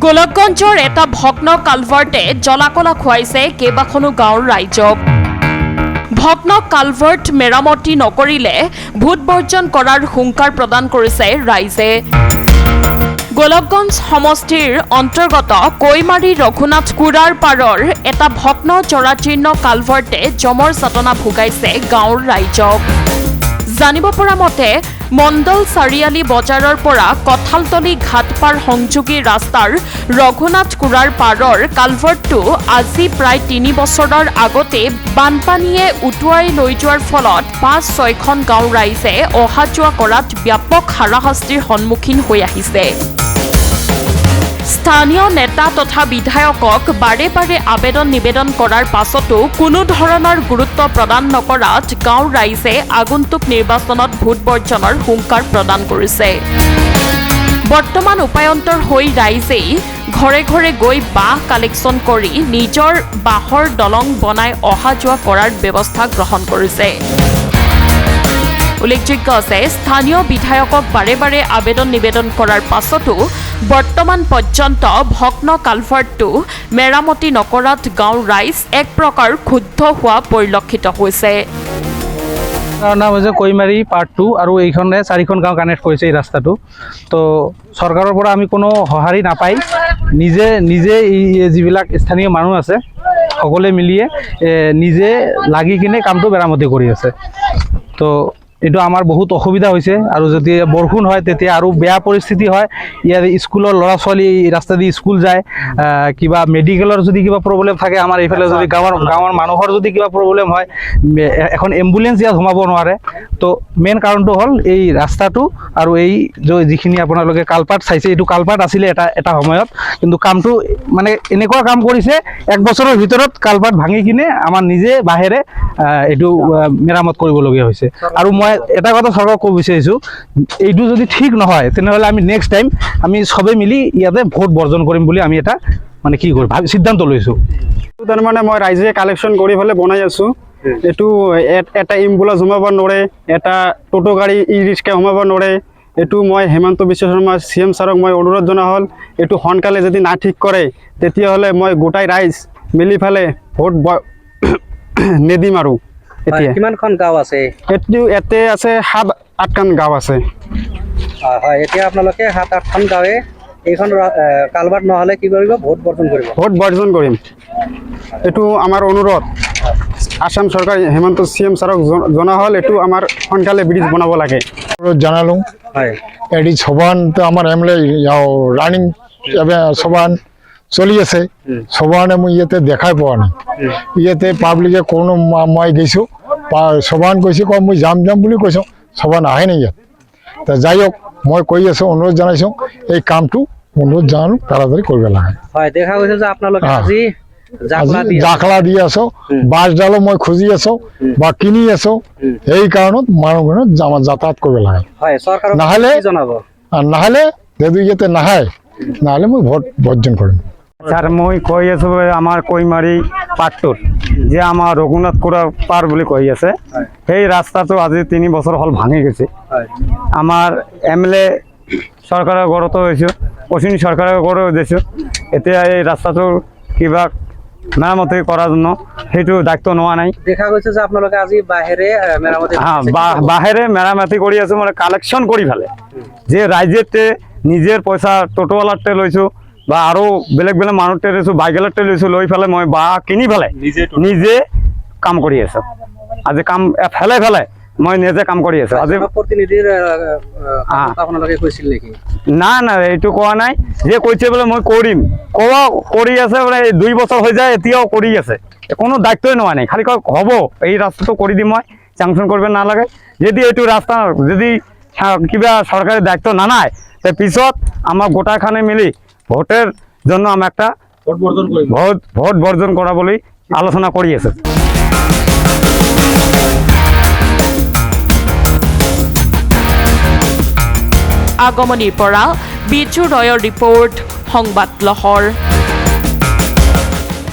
গোলকগঞ্জৰ এটা ভগ্ন কালভাৰ্টে জলাকলা খুৱাইছে কেইবাখনো গাঁৱৰ ৰাইজক। ভগ্ন কালভাৰ্ট মেৰামতি নকৰিলে ভোট বৰ্জন কৰাৰ হুংকাৰ প্ৰদান কৰিছে ৰাইজে। গোলকগঞ্জ সমষ্টিৰ অন্তৰ্গত কৈমাৰী ৰঘুনাথ কুৰাৰ পাৰৰ এটা ভগ্ন জৰাজীৰ্ণ কালভাৰ্টে জমৰ যাতনা ভোগাইছে গাঁৱৰ ৰাইজক। জানিব পৰা মতে মণ্ডল চাৰিআলি বজাৰৰ পৰা কঁঠালতলী ঘাটপাৰ সংযোগী ৰাস্তাৰ ৰঘুনাথ কুৰাৰ পাৰৰ কালভাৰ্টটো আজি প্ৰায় ৩ বছৰৰ আগতে বানপানীয়ে উটুৱাই লৈ যোৱাৰ ফলত ৫-৬খন গাঁও ৰাইজে অহা যোৱা কৰাত ব্যাপক হাৰাশাস্তিৰ সন্মুখীন হৈ আহিছে। স্থানীয় নেতা তথা বিধায়কক বাৰে বাৰে আবেদন নিবেদন কৰাৰ পাছতো কোনো ধৰণৰ গুৰুত্ব প্ৰদান নকৰাত গাঁৱৰ ৰাইজে আগন্তুক নিৰ্বাচনত ভোট বৰ্জনৰ হুংকাৰ প্ৰদান কৰিছে। বৰ্তমান উপায়ন্তৰ হৈ ৰাইজেই ঘৰে ঘৰে গৈ বাঁহ কালেকশ্যন কৰি নিজৰ বাঁহৰ দলং বনাই অহা যোৱা কৰাৰ ব্যৱস্থা গ্ৰহণ কৰিছে। উল্লেখযোগ্য যে স্থানীয় বিধায়কক বাৰে বাৰে আবেদন নিবেদন কৰাৰ পাছতো বৰ্তমান পৰ্যন্ত ভগ্ন কালভাৰ্টটো মেৰামতি নকৰাত গাঁৱৰ ৰাইজ এক প্ৰকাৰ ক্ষুব্ধ হোৱা পৰিলক্ষিত হৈছে। নাম হৈছে কৈমাৰী পাৰ্ট 2 আৰু এইখনে 4খন গাঁও কানেক্ট কৰিছে এই ৰাস্তাটো। তো চৰকাৰৰ পৰা আমি কোনো সঁহাৰি নাপাই নিজে এই যিবিলাক স্থানীয় মানুহ আছে সকলোৱে মিলিয়ে নিজে লাগি কিনে কামটো মেৰামতি কৰি আছে। তো এইটো আমাৰ বহুত অসুবিধা হৈছে আৰু যদি বৰষুণ হয় তেতিয়া আৰু বেয়া পৰিস্থিতি হয়। ইয়াৰ স্কুলৰ ল'ৰা ছোৱালী এই ৰাস্তা দি স্কুল যায়, কিবা মেডিকেলৰ যদি কিবা প্ৰব্লেম থাকে, আমাৰ এইফালে যদি গাঁৱৰ মানুহৰ যদি কিবা প্ৰব্লেম হয়, এখন এম্বুলেঞ্চ ইয়াত সোমাব নোৱাৰে। তো মেইন কাৰণটো হ'ল এই ৰাস্তাটো আৰু এই যিখিনি আপোনালোকে কালপাট চাইছে, এইটো কালপাট আছিলে এটা সময়ত, কিন্তু কামটো মানে এনেকুৱা কাম কৰিছে 1 বছৰৰ ভিতৰত কালপাট ভাঙি কিনে আমাৰ নিজে বাঁহেৰে এইটো মেৰামত কৰিবলগীয়া হৈছে। আৰু মই এটা কথা চৰকাৰক ক'ব বিচাৰিছোঁ, এইটো যদি ঠিক নহয় তেনেহ'লে আমি নেক্সট টাইম আমি চবেই মিলি ইয়াতে ভোট বৰ্জন কৰিম বুলি আমি এটা মানে কি কৰিম সিদ্ধান্ত লৈছোঁ। তাৰমানে মই ৰাইজে কালেকশ্যন কৰি পেলাই বনাই আছোঁ। এইটো এটা এম্বুলেঞ্চ সোমাব নোৱাৰে, এটা টোটো গাড়ী ই ৰিক্সা সোমাব নোৱাৰে। এইটো মই হিমন্ত বিশ্ব শৰ্মা CM ছাৰক মই অনুৰোধ জনা হ'ল, এইটো সোনকালে যদি না ঠিক কৰে তেতিয়াহ'লে মই গোটাই ৰাইজ মিলি পেলাই ভোট নিদিম। আৰু এতিয়া কিমানখন গাঁও আছে? ইয়াতে আছে 7-8খন গাঁও আছে। হয়, এতিয়া আপোনালোকে 7-8খন গাঁৱে এইখন কালভাৰ্ট নহ'লে কি কৰিব? ভোট বৰ্জন কৰিব। ভোট বৰ্জন কৰিম, এইটো আমাৰ অনুৰোধ। আসাম চৰকাৰ হিমন্ত CM ছাৰক জনা হ'ল, এইটো আমাৰ সোনকালে ব্ৰিজ বনাব লাগে। জানালো হয়, এটি সভান তো আমাৰ এমএলএ ৰানিং সভান চলি আছে। সভানে মই ইয়াতে দেখাই পোৱা নাই। ইয়াতে পাব্লিকে কোনো মই গৈছোঁ, সভান কৈছে মই যাম বুলি কৈছোঁ, সভান আহে নাই ইয়াত। তা যাই হোক, মই কৈ আছোঁ, অনুৰোধ জনাইছোঁ এই কামটো অনুৰোধ জনালোঁ তাড়াতাড়ি কৰিব লাগে। হয়, দেখা গৈছে যে আপোনালোকে আজি জাখলা দি আছো, বাঁশডালো মই খুজি আছো বা কিনি আছো। এই কাৰণত মানুহখিনি আমাৰ যাতায়াত কৰিব লাগে। নহ'লে যদি ইয়াতে নাহে নহ'লে মই ভোট বৰ্জন কৰিম। ছাৰ, মই কৈ আছোঁ আমাৰ কৈমাৰী পাৰ্ট 2 যে আমাৰ ৰঘুনাথ কুৰা পাৰ বুলি কৈ আছে, সেই ৰাস্তাটো আজি 3 বছৰ হ'ল ভাঙি গৈছে। আমাৰ MLA চৰকাৰৰ ঘৰতো হৈছোঁ, অশ্বিনী চৰকাৰৰ ঘৰতো দিছোঁ। এতিয়া এই ৰাস্তাটোৰ কিবা মেৰামতি কৰাৰ জন্য সেইটো দায়িত্ব লোৱা নাই। দেখা গৈছে যে আপোনালোকে আজি বাঁহেৰে মেৰামতি কৰি আছোঁ, মানে কালেকশ্যন কৰি পেলাই যে ৰাইজেতে নিজৰ পইচা টোটোৱালাতে লৈছোঁ বা আৰু বেলেগ মানুহতে লৈছোঁ, বাইকেলতে লৈছোঁ, লৈ পেলাই মই বাঁহ কিনি পেলাই নিজে কাম কৰি আছোঁ। আজি কাম ফেলে মই নিজে কাম কৰি আছোঁ। আজি প্ৰতিনিধিৰ আপোনালোকে কৈছিল নেকি? না এইটো কোৱা নাই যে কৈছে বোলে মই কৰিম, কৰি আছে বোলে 2 বছৰ হৈ যায়, এতিয়াও কৰি আছে, কোনো দায়িত্বই নোৱা নাই। খালি কয় হ'ব এই ৰাস্তাটো কৰি দিম, মই চেংচন কৰিব নালাগে। যদি এইটো ৰাস্তা যদি কিবা চৰকাৰী দায়িত্ব নানায়, তে পিছত আমাৰ গোটাখানে মিলি ভোটেৰ জন্য আমি একটা ভোট বৰ্জন কৰা বলে আলোচনা কৰি আছে। আগমনিৰ পৰা বিজু ৰয়ৰ ৰিপৰ্ট, সংবাদ লহৰ।